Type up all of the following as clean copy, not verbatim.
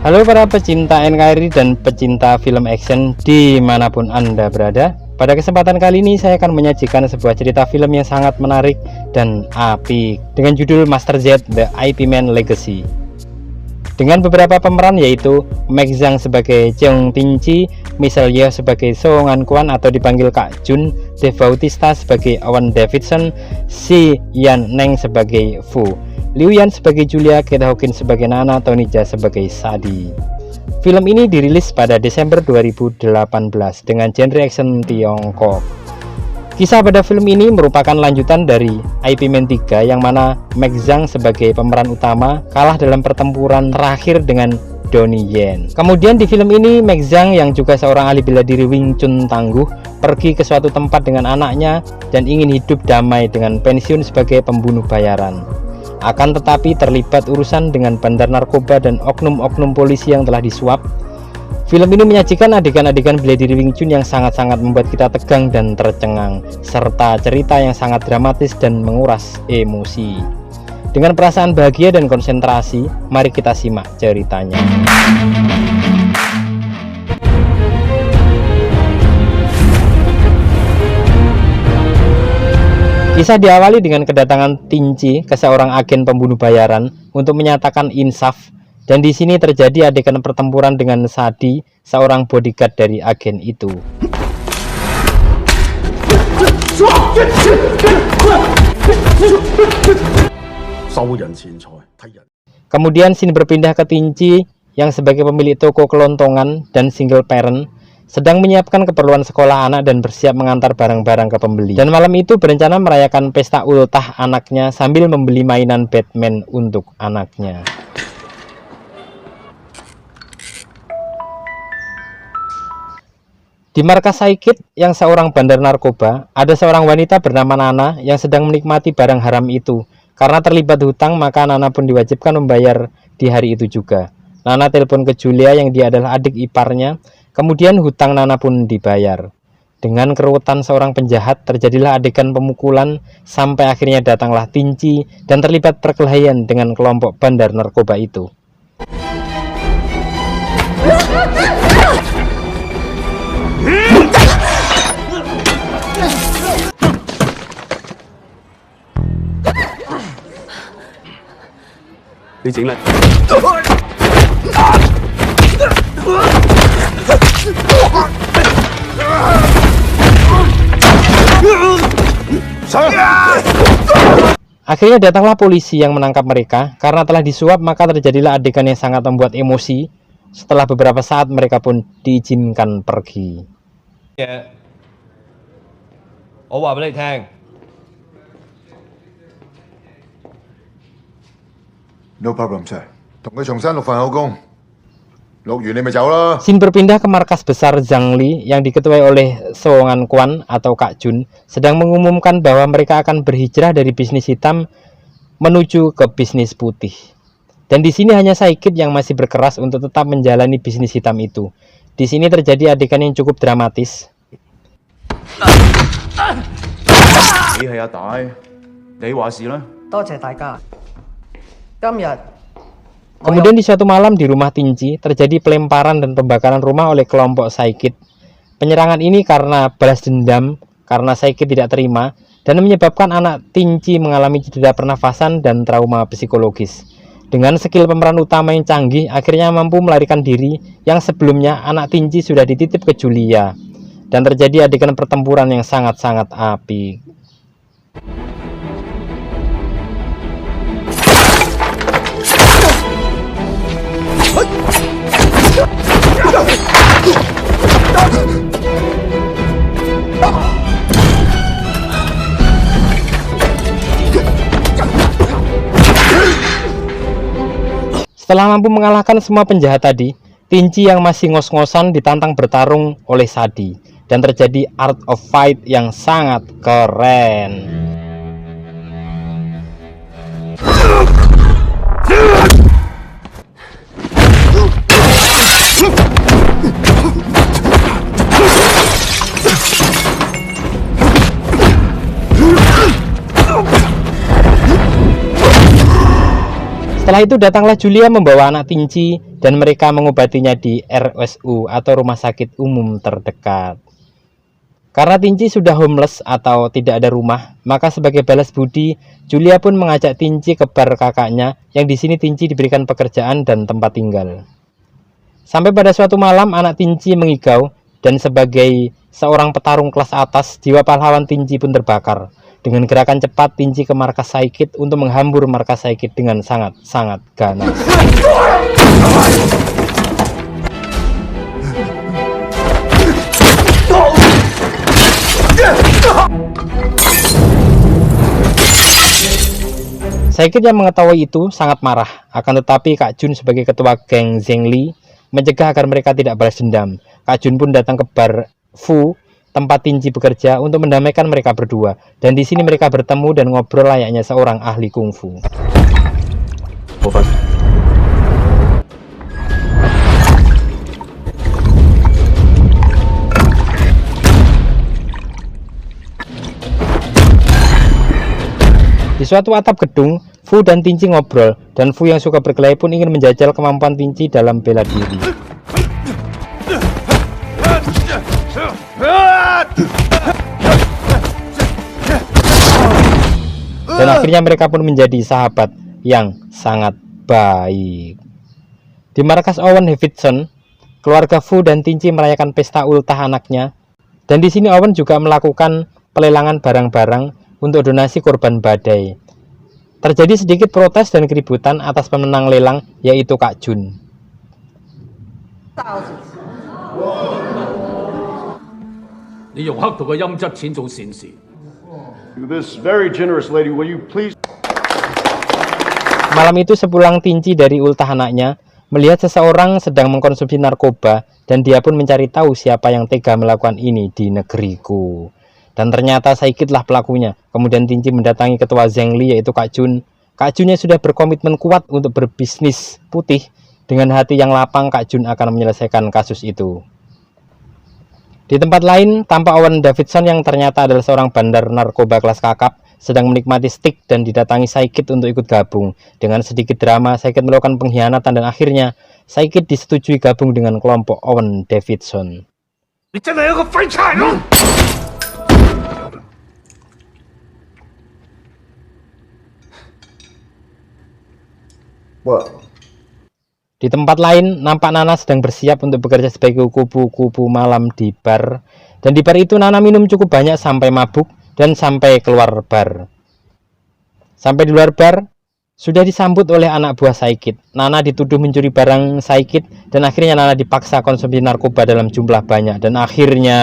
Halo para pecinta NKRI dan pecinta film action dimanapun Anda berada. Pada kesempatan kali ini saya akan menyajikan sebuah cerita film yang sangat menarik dan apik dengan judul Master Z The IP Man Legacy. Dengan beberapa pemeran yaitu Meg Zhang sebagai Cheong Tin-chi, Michelle Yeoh sebagai Seo Ngan Kwan atau dipanggil Kak Jun, Dave Bautista sebagai Owen Davidson, Si Yan Neng sebagai Fu, Liu Yan sebagai Julia, Kate Hawkins sebagai Nana, Tony Jaa sebagai Sadi. Film ini dirilis pada Desember 2018 dengan genre action Tiongkok. Kisah pada film ini merupakan lanjutan dari IP Man 3 yang mana Meg Zhang sebagai pemeran utama kalah dalam pertempuran terakhir dengan Donnie Yen. Kemudian di film ini Meg Zhang yang juga seorang ahli bela diri Wing Chun tangguh pergi ke suatu tempat dengan anaknya dan ingin hidup damai dengan pensiun sebagai pembunuh bayaran. Akan tetapi terlibat urusan dengan bandar narkoba dan oknum-oknum polisi yang telah disuap. Film ini menyajikan adegan-adegan bela diri Wing Chun yang sangat-sangat membuat kita tegang dan tercengang, serta cerita yang sangat dramatis dan menguras emosi. Dengan perasaan bahagia dan konsentrasi, mari kita simak ceritanya. Kisah diawali dengan kedatangan Tin-chi ke seorang agen pembunuh bayaran untuk menyatakan insaf, dan di sini terjadi adegan pertempuran dengan Sadi, seorang bodyguard dari agen itu. Kemudian scene berpindah ke Tin-chi yang sebagai pemilik toko kelontongan dan single parent sedang menyiapkan keperluan sekolah anak dan bersiap mengantar barang-barang ke pembeli. Dan malam itu berencana merayakan pesta ultah anaknya sambil membeli mainan Batman untuk anaknya. Di markas Saikid yang seorang bandar narkoba, ada seorang wanita bernama Nana yang sedang menikmati barang haram itu. Karena terlibat hutang, maka Nana pun diwajibkan membayar di hari itu juga. Nana telepon ke Julia yang dia adalah adik iparnya. Kemudian hutang Nana pun dibayar. Dengan keruwetan seorang penjahat, terjadilah adegan pemukulan sampai akhirnya datanglah Tin-chi dan terlibat perkelahian dengan kelompok bandar narkoba itu. Akhirnya datanglah polisi yang menangkap mereka. Karena telah disuap, maka terjadilah adegan yang sangat membuat emosi. Setelah beberapa saat mereka pun diizinkan pergi. No problem, sir. 同佢重新錄份口供，錄完你咪走啦。 Scene berpindah ke markas besar Zhangli yang diketuai oleh Seo Ngan Kwan atau Kak Jun sedang mengumumkan bahwa mereka akan berhijrah dari bisnis hitam menuju ke bisnis putih. Dan di sini hanya Saikid yang masih berkeras untuk tetap menjalani bisnis hitam itu. Di sini terjadi adegan yang cukup dramatis. Kemudian di suatu malam di rumah Tin-chi terjadi pelemparan dan pembakaran rumah oleh kelompok Saikid. Penyerangan ini karena balas dendam karena Saikid tidak terima dan menyebabkan anak Tin-chi mengalami cedera pernafasan dan trauma psikologis. Dengan skill pemeran utama yang canggih, akhirnya mampu melarikan diri yang sebelumnya anak Tin-chi sudah dititip ke Julia. Dan terjadi adegan pertempuran yang sangat-sangat apik. Setelah mampu mengalahkan semua penjahat tadi, Tin-chi yang masih ngos-ngosan ditantang bertarung oleh Sadi. Dan terjadi art of fight yang sangat keren. Setelah itu datanglah Julia membawa anak Tinci dan mereka mengobatinya di RSU atau rumah sakit umum terdekat. Karena Tinci sudah homeless atau tidak ada rumah, maka sebagai balas budi, Julia pun mengajak Tinci ke bar kakaknya yang di sini Tinci diberikan pekerjaan dan tempat tinggal. Sampai pada suatu malam anak Tinci mengigau dan sebagai seorang petarung kelas atas, jiwa pahlawan Tinci pun terbakar. Dengan gerakan cepat, Tinci ke markas Saikid untuk menghambur markas Saikid dengan sangat-sangat ganas. Saikid yang mengetahui itu sangat marah, akan tetapi Kak Jun sebagai ketua geng Zhengli mencegah agar mereka tidak balas dendam. Kak Jun pun datang ke bar Fu tempat Tinci bekerja untuk mendamaikan mereka berdua, dan di sini mereka bertemu dan ngobrol layaknya seorang ahli kungfu. Di suatu atap gedung, Fu dan Tinci ngobrol, dan Fu yang suka berkelahi pun ingin menjajal kemampuan Tinci dalam bela diri. Dan akhirnya mereka pun menjadi sahabat yang sangat baik. Di markas Owen Davidson, keluarga Fu dan Tinci merayakan pesta ultah anaknya, dan di sini Owen juga melakukan pelelangan barang-barang untuk donasi korban badai. Terjadi sedikit protes dan keributan atas pemenang lelang, yaitu Kak Jun. Malam itu sepulang Tinci dari ultah anaknya, melihat seseorang sedang mengkonsumsi narkoba, dan dia pun mencari tahu siapa yang tega melakukan ini di negeriku. Dan ternyata Saikidlah pelakunya. Kemudian Tinci mendatangi ketua Zhengli yaitu Kak Jun. Kak Junnya sudah berkomitmen kuat untuk berbisnis putih. Dengan hati yang lapang, Kak Jun akan menyelesaikan kasus itu. Di tempat lain, tampak Owen Davidson yang ternyata adalah seorang bandar narkoba kelas kakap sedang menikmati stik dan didatangi Saikid untuk ikut gabung. Dengan sedikit drama, Saikid melakukan pengkhianatan dan akhirnya Saikid disetujui gabung dengan kelompok Owen Davidson. Di tempat lain, nampak Nana sedang bersiap untuk bekerja sebagai kupu-kupu malam di bar. Dan di bar itu Nana minum cukup banyak sampai mabuk dan sampai keluar bar. Sampai di luar bar, sudah disambut oleh anak buah Saikid. Nana dituduh mencuri barang Saikid dan akhirnya Nana dipaksa konsumsi narkoba dalam jumlah banyak. Dan akhirnya...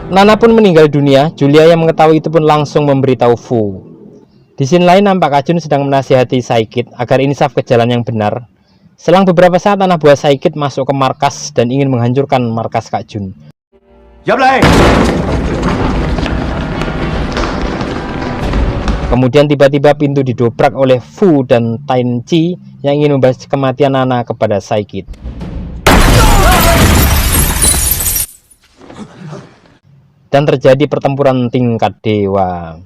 Nana pun meninggal dunia. Julia yang mengetahui itu pun langsung memberitahu Fu. Di sini lain nampak Kak Jun sedang menasihati Saikid agar insaf ke jalan yang benar. Selang beberapa saat anak buah Saikid masuk ke markas dan ingin menghancurkan markas Kak Jun. Kemudian tiba-tiba pintu didobrak oleh Fu dan Tinci yang ingin membahas kematian Nana kepada Saikid. Dan terjadi pertempuran tingkat dewa.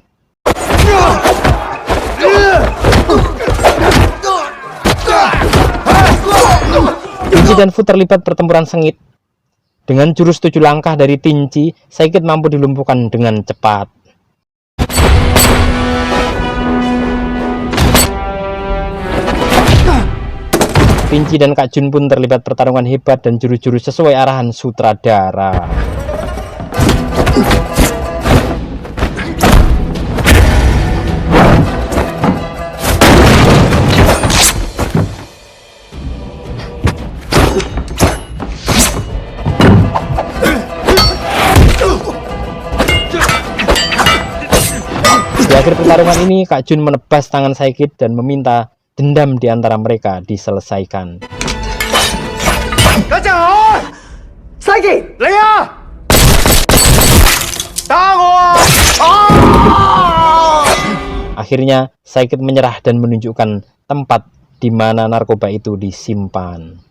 Tinci dan Fu terlibat pertempuran sengit. Dengan jurus 7 langkah dari Tinci, Saikid mampu dilumpuhkan dengan cepat. Tinci dan Kak Jun pun terlibat pertarungan hebat dan jurus-jurus sesuai arahan sutradara. Di akhir pertarungan ini, Kak Jun menebas tangan Saikid dan meminta dendam di antara mereka diselesaikan. Akhirnya Saikid menyerah dan menunjukkan tempat di mana narkoba itu disimpan.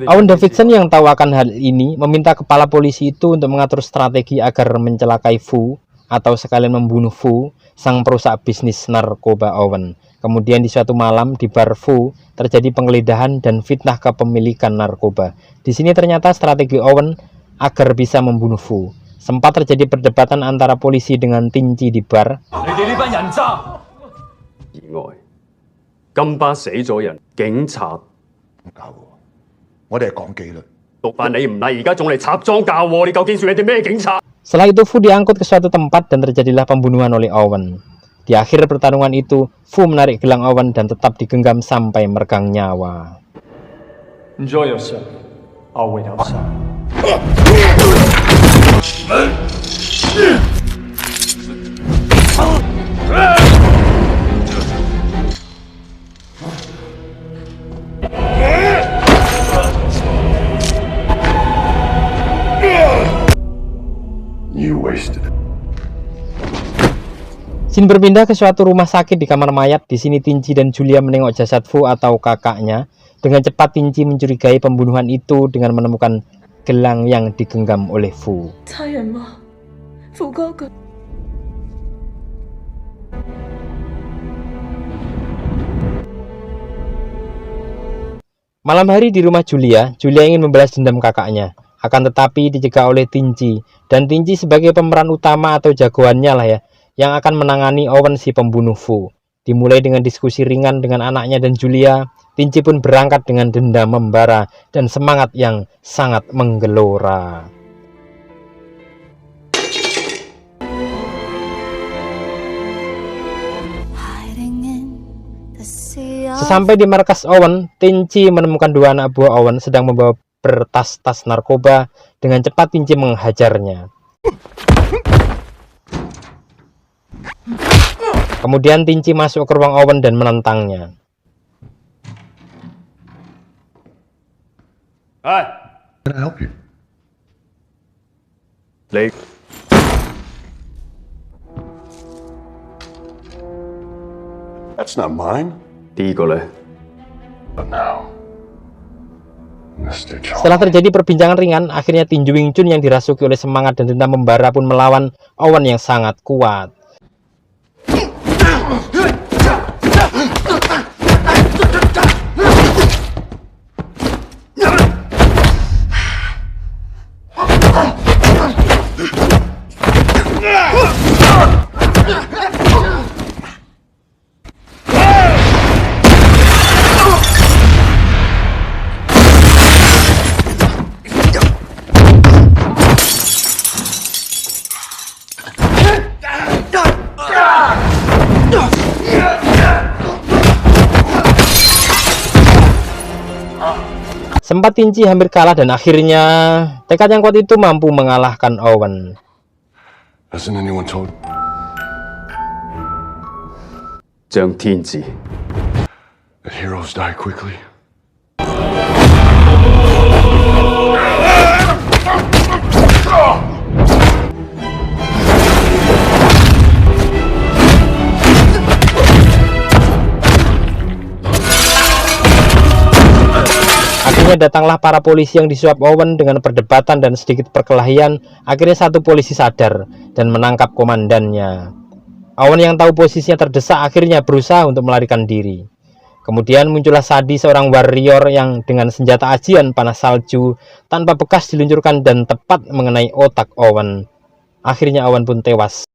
Owen Davidson yang tahu akan hal ini meminta kepala polisi itu untuk mengatur strategi agar mencelakai Fu atau sekalian membunuh Fu, sang perusak bisnis narkoba Owen. Kemudian di suatu malam di bar Fu terjadi penggeledahan dan fitnah kepemilikan narkoba. Di sini ternyata strategi Owen agar bisa membunuh Fu. Sempat terjadi perdebatan antara polisi dengan Tinci di bar. Setelah itu Fu diangkut ke suatu tempat dan terjadilah pembunuhan oleh Owen. Di akhir pertarungan itu, Fu menarik gelang Owen dan tetap digenggam sampai meregang nyawa. Enjoy yourself. I'll wait outside. You wasted it. Scene berpindah ke suatu rumah sakit di kamar mayat. Di sini Tinci dan Julia menengok jasad Fu atau kakaknya. Dengan cepat Tinci mencurigai pembunuhan itu dengan menemukan gelang yang digenggam oleh Fu. Malam hari di rumah Julia, Julia ingin membalas dendam kakaknya. Akan tetapi dicegah oleh Tinci. Dan Tinci sebagai pemeran utama atau jagoannya lah ya, yang akan menangani Owen si pembunuh Fu. Dimulai dengan diskusi ringan dengan anaknya dan Julia, Tinci pun berangkat dengan dendam membara dan semangat yang sangat menggelora. Sesampai di markas Owen, Tinci menemukan dua anak buah Owen sedang membawa bertas-tas narkoba. Dengan cepat Tinci menghajarnya. Kemudian Tinci masuk ke ruang Owen dan menentangnya. Hey, Can I help you? That's not mine. But now, Mr. John. Setelah terjadi perbincangan ringan, akhirnya Tinju Wing Chun yang dirasuki oleh semangat dan dendam membara pun melawan Owen yang sangat kuat. Sempat Tinci hampir kalah dan akhirnya tekad yang kuat itu mampu mengalahkan Owen. Hasn't anyone told? 將天子 That heroes die quickly. Akhirnya datanglah para polisi yang disuap Owen. Dengan perdebatan dan sedikit perkelahian, akhirnya satu polisi sadar dan menangkap komandannya. Owen yang tahu posisinya terdesak akhirnya berusaha untuk melarikan diri. Kemudian muncullah Sadi, seorang warrior yang dengan senjata ajian panas salju tanpa bekas diluncurkan dan tepat mengenai otak Owen. Akhirnya Owen pun tewas.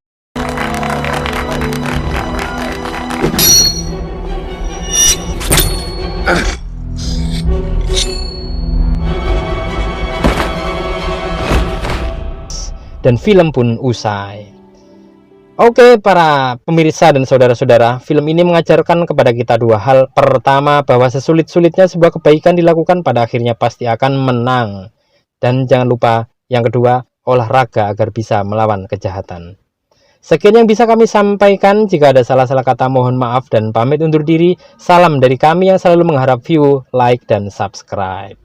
Dan film pun usai. Oke, para pemirsa dan saudara-saudara, film ini mengajarkan kepada kita dua hal. Pertama, bahwa sesulit-sulitnya sebuah kebaikan dilakukan pada akhirnya pasti akan menang. Dan jangan lupa, yang kedua, olahraga agar bisa melawan kejahatan. Sekian yang bisa kami sampaikan. Jika ada salah-salah kata mohon maaf dan pamit undur diri. Salam dari kami yang selalu mengharap view, like, dan subscribe.